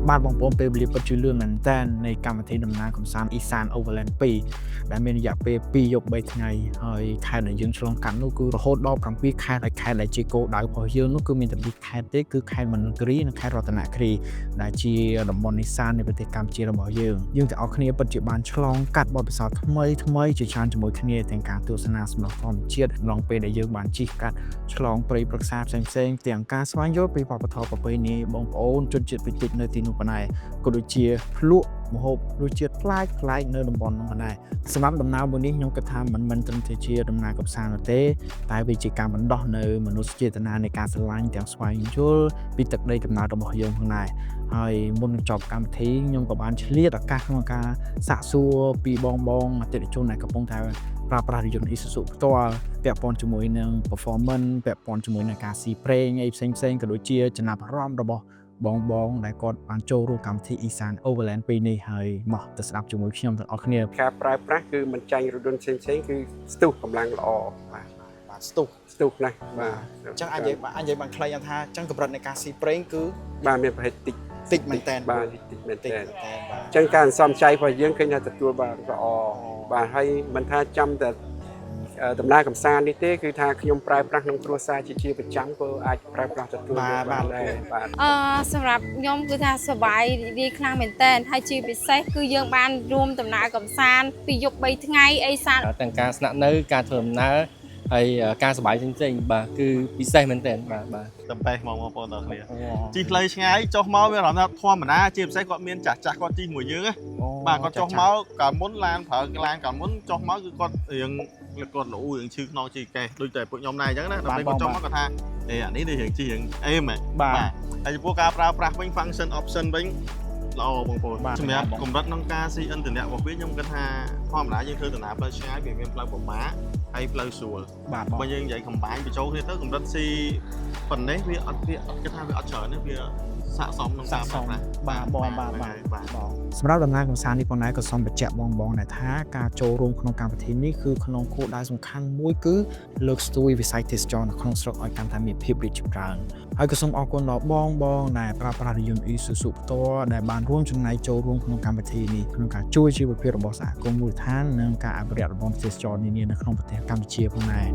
បាទបងប្អូនពេលវេលាពិតជាលឿនមែនតើនៃកម្មវិធីដំណើរកម្សាន្ត Isan Overland 2ដែលមានរយៈពេល2យប់3ថ្ងៃហើយខេត្តដែលយើងឆ្លងកាត់នោះគឺរហូតដល់7ខេត្តហើយខេត្តដែលជាគោលដៅរបស់យើងនោះគឺមានតែ2ខេត្តទេគឺខេត្តមណ្ឌលគិរីនិងខេត្តរតនគិរីដែលជាតំបន់នេសាទនៃប្រទេសកម្ពុជារបស់យើងទាំងអស់គ្នាពិតជាបានឆ្លងកាត់បទពិសោធន៍ថ្មីជាច្រើនជាមួយគ្នាទាំងការទស្សនាសម្រស់ធម្មជាតិក្នុងពេលដែលយើងបានជិះកាត់ឆ្លងព្រៃព្រឹក្សាផ្សេងៗទាំងការស្វែងយល់ពីវប្បធម៌ប្រពៃណីបងប្អូនជនជាតិភាគតិចនៅទីនោះប៉ុណ្ណេះក៏ដូចជាភ្លក់ម្ហូបរសជាតិប្លែកនៅតំបន់នោះដែរសម្រាប់ដំណើរមួយនេះខ្ញុំគិតថាមិនមែនត្រឹមតែជាដំណើរកម្សាន្តនោះទេតែវាជាការបណ្ដោះនៅមនោសញ្ចេតនានៃការស្រឡាញ់ទាំងស្វែងយល់ពីទឹកដីកំណើតរបស់យើងផងដែរហើយមុននឹងចប់កម្មវិធីខ្ញុំក៏បានឆ្លៀតឱកាសក្នុងការសាកសួរពីបងអតិថិជនដែលកំពុងតែប្រើប្រាស់រថយន្ត Isuzu ផ្ទាល់ពាក់ព័ន្ធជាមួយនឹង performance ពាក់ព័ន្ធជាមួយនឹងការស៊ីប្រេងអីផ្សេងៗក៏ដូចជាចំណាប់អារម្មណ៍របស់បងដែលគាត់បានចូលរួមកម្មវិធី Isan Overland 2នេះហើយមកទៅស្ដាប់ជាមួយខ្ញុំទាំងអស់គ្នាការប្រើប្រាស់គឺមិនចាញ់រថយន្តផ្សេងគឺស្ទុះកម្លាំងល្អបាទស្ទុះណាស់បាទអញ្ចឹងអាចនិយាយបានខ្លីថាអញ្ចឹងកម្រិតនៃការស៊ីប្រេងគឺបាទមានប្រហែលតិចមែនតើបាទតិចមែនតើអញ្ចឹងការសំចៃរបស់យើងឃើញថាទទួលបានល្អបាទហើយមិនថាចាំតែដំណើរកម្សាន្តនេះទេគឺថាខ្ញុំប្រើប្រាស់ក្នុងគ្រួសារជាប្រចាំក៏អាចប្រើប្រាស់ទទួលបានដែរបាទសម្រាប់ខ្ញុំគឺថាសប្បាយរីកខ្លាំងមែនតើហើយជាពិសេសគឺយើងបានរួមដំណើរកម្សាន្ត2យប់3ថ្ងៃអីសានទាំងការស្នាក់នៅការធ្វើដំណើរហើយការសប្បាយផ្សេងបាទគឺពិសេសមែនតើបាទតំបេះបងប្អូនទាំងគ្នាជិះផ្លូវឆ្ងាយចុះមកវាអារម្មណ៍ថាធម្មតាជាពិសេសគាត់មានចាស់គាត់ជិះមួយយើងបាទគាត់ចុះមកកាលមុនឡានប្រើឡានកាលមុនចុះមកគឺគាត់រៀងគាត់លូរឿងឈឺខ្នងជិះកេះដូចតែពួកខ្ញុំដែរអញ្ចឹងណាដល់ពេលគាត់ចុះមកគាត់ថាអានេះដូចរឿងជិះរឿងអេមបាទហើយចំពោះការប្រើប្រាស់វិញ function option វិញល្អបងប្អូនសម្រាប់កម្រិតក្នុងការស៊ីអ៊ីនធឺណិតរបស់វាខ្ញុំគិតថាធម្មតាយើងធ្វើដំណើរផ្លូវឆ្ងាយវាមានផ្លូវពិបាកហើយផ្លូវស្រួលបាទបើយើងនិយាយកំបាញ់បញ្ចូលគ្នាទៅកម្រិតស៊ីប៉ុណ្ណេះវាអត់គិតថាវាអត់ច្រើនទេវាស័ក្តិសមក្នុងការប្រើប្រាស់បាទសម្រាប់ដំណើរកម្សាន្តនេះផងដែរក៏សូមបញ្ជាក់បងដែរថាការចូលរួមក្នុងកម្មវិធីនេះគឺក្នុងគោលដៅសំខាន់មួយគឺលើកស្ទួយវិស័យទេសចរណ៍នៅក្នុងស្រុកឲ្យកាន់តែមានភាពរីកចម្រើនហើយក៏សូមអរគុណដល់បងដែលប្រើប្រាស់រថយន្ត Isuzu ផ្ទាល់ដែលបានរួមចំណែកចូលរួមក្នុងកម្មវិធីនេះក្នុងការជួយជីវភាពរបស់សហគមន៍មូលដ្ឋាននិងការអភិរក្សរបស់ទេសចរណ៍នានានៅក្នុងប្រទេសកម្ពុជាផងដែរ